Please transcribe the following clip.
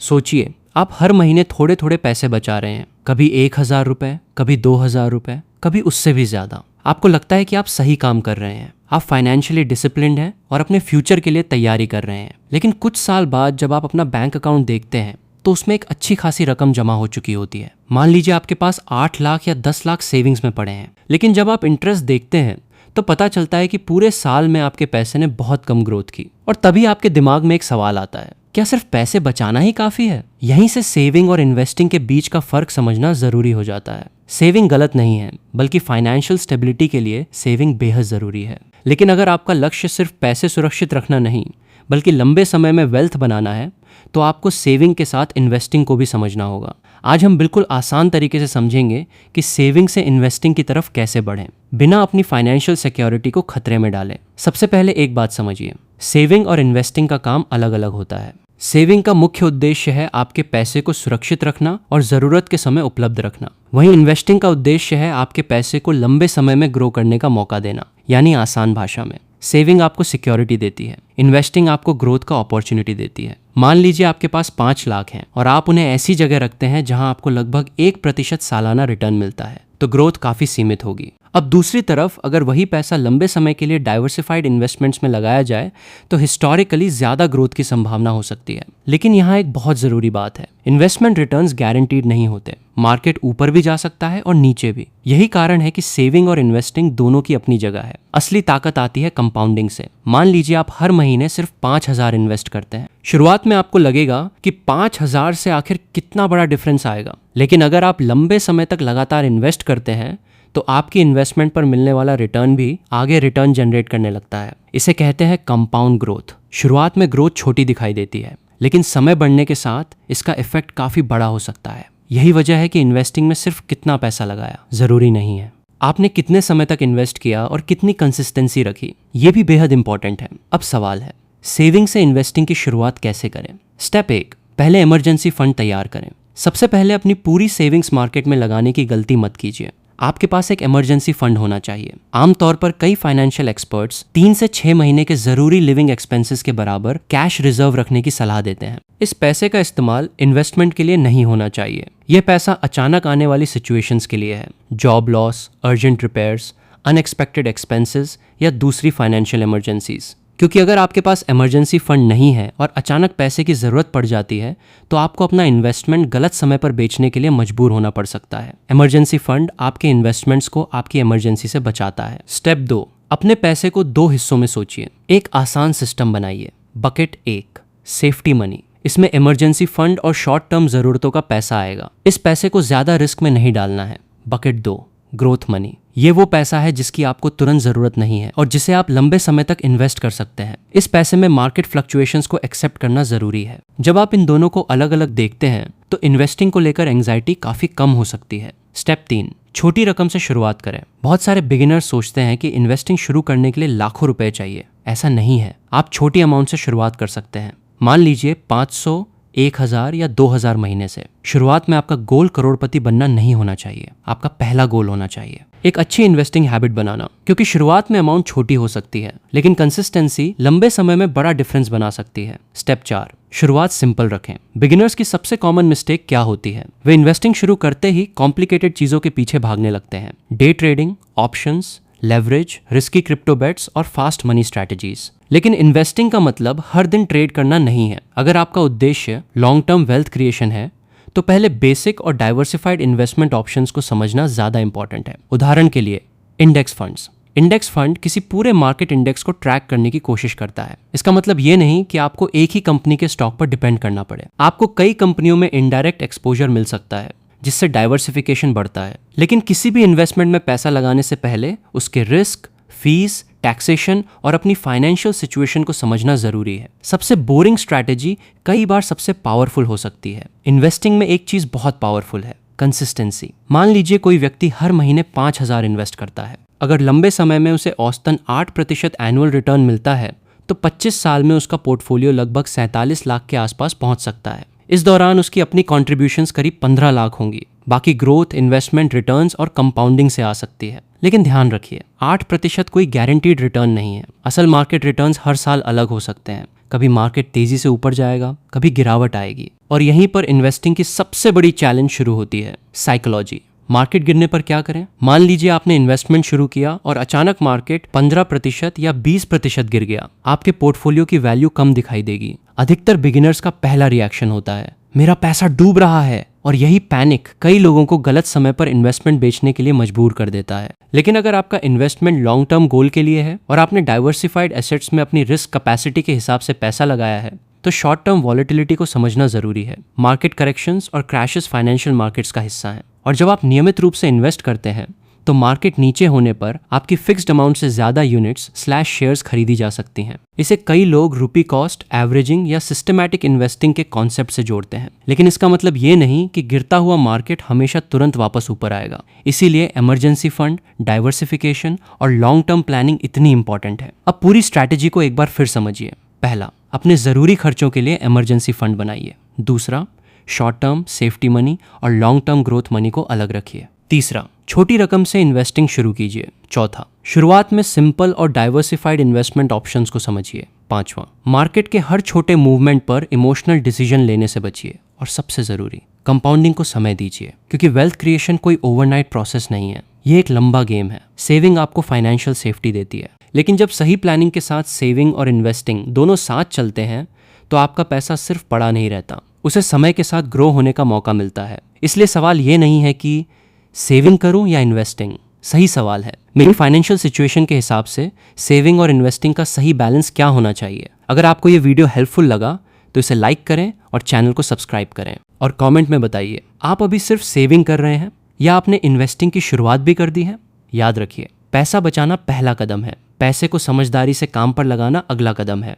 सोचिए, आप हर महीने थोड़े थोड़े पैसे बचा रहे हैं, कभी 1,000 रुपए, कभी 2,000 रुपए, कभी उससे भी ज्यादा। आपको लगता है कि आप सही काम कर रहे हैं, आप फाइनेंशियली डिसिप्लिन्ड हैं और अपने फ्यूचर के लिए तैयारी कर रहे हैं। लेकिन कुछ साल बाद जब आप अपना बैंक अकाउंट देखते हैं तो उसमें एक अच्छी खासी रकम जमा हो चुकी होती है। मान लीजिए आपके पास 8 लाख या 10 लाख सेविंग्स में पड़े हैं, लेकिन जब आप इंटरेस्ट देखते हैं तो पता चलता है कि पूरे साल में आपके पैसे ने बहुत कम ग्रोथ की। और तभी आपके दिमाग में एक सवाल आता है, क्या सिर्फ पैसे बचाना ही काफी है? यहीं से सेविंग और इन्वेस्टिंग के बीच का फर्क समझना जरूरी हो जाता है। सेविंग गलत नहीं है, बल्कि फाइनेंशियल स्टेबिलिटी के लिए सेविंग बेहद जरूरी है। लेकिन अगर आपका लक्ष्य सिर्फ पैसे सुरक्षित रखना नहीं, बल्कि लंबे समय में वेल्थ बनाना है, तो आपको सेविंग के साथ इन्वेस्टिंग को भी समझना होगा। आज हम बिल्कुल आसान तरीके से समझेंगे कि सेविंग से इन्वेस्टिंग की तरफ कैसे बढ़ें, बिना अपनी फाइनेंशियल सिक्योरिटी को खतरे में डालें। सबसे पहले एक बात समझिए, सेविंग और इन्वेस्टिंग का काम अलग अलग होता है। सेविंग का मुख्य उद्देश्य है आपके पैसे को सुरक्षित रखना और जरूरत के समय उपलब्ध रखना। वहीं इन्वेस्टिंग का उद्देश्य है आपके पैसे को लंबे समय में ग्रो करने का मौका देना। यानी आसान भाषा में, सेविंग आपको सिक्योरिटी देती है, इन्वेस्टिंग आपको ग्रोथ का अपॉर्चुनिटी देती है। मान लीजिए आपके पास 5 लाख हैं और आप उन्हें ऐसी जगह रखते हैं जहां आपको लगभग 1% सालाना रिटर्न मिलता है, तो ग्रोथ काफी सीमित होगी। अब दूसरी तरफ अगर वही पैसा लंबे समय के लिए डाइवर्सिफाइड इन्वेस्टमेंट्स में लगाया जाए तो हिस्टोरिकली ज्यादा ग्रोथ की संभावना हो सकती है। लेकिन यहाँ एक बहुत जरूरी बात है, इन्वेस्टमेंट रिटर्न्स गारंटीड नहीं होते। मार्केट ऊपर भी जा सकता है और नीचे भी। यही कारण है कि सेविंग और इन्वेस्टिंग दोनों की अपनी जगह है। असली ताकत आती है कंपाउंडिंग से। मान लीजिए आप हर महीने सिर्फ 5,000 इन्वेस्ट करते हैं। शुरुआत में आपको लगेगा कि 5,000 से आखिर कितना बड़ा डिफरेंस आएगा, लेकिन अगर आप लंबे समय तक लगातार इन्वेस्ट करते हैं तो आपकी इन्वेस्टमेंट पर मिलने वाला रिटर्न भी आगे रिटर्न जनरेट करने लगता है। इसे कहते हैं कंपाउंड ग्रोथ। शुरुआत में ग्रोथ छोटी दिखाई देती है, लेकिन समय बढ़ने के साथ इसका इफेक्ट काफी बड़ा हो सकता है। यही वजह है कि इन्वेस्टिंग में सिर्फ कितना पैसा लगाया जरूरी नहीं है, आपने कितने समय तक इन्वेस्ट किया और कितनी कंसिस्टेंसी रखी, ये भी बेहद इंपॉर्टेंट है। अब सवाल है, सेविंग से इन्वेस्टिंग की शुरुआत कैसे करें? स्टेप 1, पहले इमरजेंसी फंड तैयार करें। सबसे पहले अपनी पूरी सेविंग्स मार्केट में लगाने की गलती मत कीजिए। आपके पास एक इमरजेंसी फंड होना चाहिए। आमतौर पर कई फाइनेंशियल एक्सपर्ट्स 3 से 6 महीने के जरूरी लिविंग एक्सपेंसेस के बराबर कैश रिजर्व रखने की सलाह देते हैं। इस पैसे का इस्तेमाल इन्वेस्टमेंट के लिए नहीं होना चाहिए। यह पैसा अचानक आने वाली सिचुएशंस के लिए है, job loss, urgent repairs, unexpected expenses या दूसरी फाइनेंशियल इमरजेंसीज। क्योंकि अगर आपके पास इमरजेंसी फंड नहीं है और अचानक पैसे की जरूरत पड़ जाती है तो आपको अपना इन्वेस्टमेंट गलत समय पर बेचने के लिए मजबूर होना पड़ सकता है। इमरजेंसी फंड आपके इन्वेस्टमेंट्स को आपकी इमरजेंसी से बचाता है। स्टेप 2, अपने पैसे को 2 हिस्सों में सोचिए। एक आसान सिस्टम बनाइए। Bucket 1, safety money. इसमें इमरजेंसी फंड और शॉर्ट टर्म जरूरतों का पैसा आएगा। इस पैसे को ज्यादा रिस्क में नहीं डालना है। Bucket 2, growth money. ये वो पैसा है जिसकी आपको तुरंत जरूरत नहीं है और जिसे आप लंबे समय तक इन्वेस्ट कर सकते हैं। इस पैसे में मार्केट फ्लक्चुएशंस को एक्सेप्ट करना जरूरी है। जब आप इन दोनों को अलग अलग देखते हैं तो इन्वेस्टिंग को लेकर एंजाइटी काफी कम हो सकती है। स्टेप 3, छोटी रकम से शुरुआत करें। बहुत सारे बिगिनर्स सोचते हैं कि इन्वेस्टिंग शुरू करने के लिए लाखों रुपए चाहिए। ऐसा नहीं है, आप छोटी अमाउंट से शुरुआत कर सकते हैं। मान लीजिए 500, 1,000 या 2,000 महीने से। शुरुआत में आपका गोल करोड़पति बनना नहीं होना चाहिए, आपका पहला गोल होना चाहिए एक अच्छी इन्वेस्टिंग हैबिट बनाना। क्योंकि शुरुआत में अमाउंट छोटी हो सकती है, लेकिन कंसिस्टेंसी लंबे समय में बड़ा डिफरेंस बना सकती है। स्टेप 4, शुरुआत सिंपल रखें। बिगिनर्स की सबसे कॉमन मिस्टेक क्या होती है? वे इन्वेस्टिंग शुरू करते ही कॉम्प्लिकेटेड चीजों के पीछे भागने लगते हैं। Day trading, options, leverage, risky crypto bets और फास्ट मनी स्ट्रैटेजीज। लेकिन इन्वेस्टिंग का मतलब हर दिन ट्रेड करना नहीं है। अगर आपका उद्देश्य लॉन्ग टर्म वेल्थ क्रिएशन है तो पहले बेसिक और डाइवर्सिफाइड इन्वेस्टमेंट ऑप्शंस को समझना ज्यादा इंपॉर्टेंट है। उदाहरण के लिए इंडेक्स फंड्स। इंडेक्स फंड किसी पूरे मार्केट इंडेक्स को ट्रैक करने की कोशिश करता है। इसका मतलब ये नहीं कि आपको एक ही कंपनी के स्टॉक पर डिपेंड करना पड़े। आपको कई कंपनियों में इनडायरेक्ट एक्सपोजर मिल सकता है जिससे डाइवर्सिफिकेशन बढ़ता है। लेकिन किसी भी इन्वेस्टमेंट में पैसा लगाने से पहले उसके रिस्क, फीस, टैक्सेशन और अपनी फाइनेंशियल सिचुएशन को समझना जरूरी है। सबसे बोरिंग स्ट्रैटेजी कई बार सबसे पावरफुल हो सकती है। इन्वेस्टिंग में एक चीज बहुत पावरफुल है, कंसिस्टेंसी। मान लीजिए कोई व्यक्ति हर महीने 5,000 इन्वेस्ट करता है। अगर लंबे समय में उसे औसतन 8% एनुअल रिटर्न मिलता है तो 25 साल में उसका पोर्टफोलियो लगभग 47 लाख के आसपास पहुंच सकता है। इस दौरान उसकी अपनी कॉन्ट्रीब्यूशंस करीब 15 लाख होंगी। बाकी ग्रोथ, इन्वेस्टमेंट, रिटर्न्स और कंपाउंडिंग से आ सकती है। लेकिन ध्यान रखिए, 8% कोई गारंटीड रिटर्न नहीं है। असल मार्केट रिटर्न्स हर साल अलग हो सकते हैं। कभी मार्केट तेजी से ऊपर जाएगा, कभी गिरावट आएगी। और यहीं पर इन्वेस्टिंग की सबसे बड़ी चैलेंज शुरू होती है, साइकोलॉजी। मार्केट गिरने पर क्या करें? मान लीजिए आपने इन्वेस्टमेंट शुरू किया और अचानक मार्केट 15% या 20% गिर गया। आपके पोर्टफोलियो की वैल्यू कम दिखाई देगी। अधिकतर बिगिनर्स का पहला रिएक्शन होता है, मेरा पैसा डूब रहा है। और यही पैनिक कई लोगों को गलत समय पर इन्वेस्टमेंट बेचने के लिए मजबूर कर देता है। लेकिन अगर आपका इन्वेस्टमेंट लॉन्ग टर्म गोल के लिए है और आपने डाइवर्सिफाइड एसेट्स में अपनी रिस्क कैपेसिटी के हिसाब से पैसा लगाया है, तो शॉर्ट टर्म वॉलेटिलिटी को समझना जरूरी है। मार्केट करेक्शंस और क्रैशेस फाइनेंशियल मार्केट्स का हिस्सा हैं। और जब आप नियमित रूप से इन्वेस्ट करते हैं तो मार्केट नीचे होने पर आपकी फिक्स्ड अमाउंट से ज्यादा यूनिट्स / शेयर्स खरीदी जा सकती हैं। इसे कई लोग रुपी कॉस्ट एवरेजिंग या सिस्टमैटिक इन्वेस्टिंग के कॉन्सेप्ट से जोड़ते हैं। लेकिन इसका मतलब ये नहीं कि गिरता हुआ मार्केट हमेशा तुरंत वापस ऊपर आएगा। इसीलिए इमरजेंसी फंड, डाइवर्सिफिकेशन और लॉन्ग टर्म प्लानिंग इतनी इंपॉर्टेंट है। अब पूरी स्ट्रैटेजी को एक बार फिर समझिए। पहला, अपने जरूरी खर्चों के लिए इमरजेंसी फंड बनाइए। दूसरा, शॉर्ट टर्म सेफ्टी मनी और लॉन्ग टर्म ग्रोथ मनी को अलग रखिए। तीसरा, छोटी रकम से इन्वेस्टिंग शुरू कीजिए। चौथा, शुरुआत में सिंपल और डाइवर्सिफाइड इन्वेस्टमेंट ऑप्शंस को समझिए। पांचवा, मार्केट के हर छोटे मूवमेंट पर इमोशनल डिसीजन लेने से बचिए। और सबसे जरूरी, कंपाउंडिंग को समय दीजिए, क्योंकि वेल्थ क्रिएशन कोई ओवरनाइट प्रोसेस नहीं है, ये एक लंबा गेम है। सेविंग आपको फाइनेंशियल सेफ्टी देती है, लेकिन जब सही प्लानिंग के साथ सेविंग और इन्वेस्टिंग दोनों साथ चलते हैं तो आपका पैसा सिर्फ पड़ा नहीं रहता, उसे समय के साथ ग्रो होने का मौका मिलता है। इसलिए सवाल ये नहीं है कि सेविंग करूं या इन्वेस्टिंग, सही सवाल है मेरी फाइनेंशियल सिचुएशन के हिसाब से सेविंग और इन्वेस्टिंग का सही बैलेंस क्या होना चाहिए। अगर आपको ये वीडियो हेल्पफुल लगा तो इसे लाइक करें और चैनल को सब्सक्राइब करें। और कमेंट में बताइए, आप अभी सिर्फ सेविंग कर रहे हैं या आपने इन्वेस्टिंग की शुरुआत भी कर दी है। याद रखिए, पैसा बचाना पहला कदम है, पैसे को समझदारी से काम पर लगाना अगला कदम है।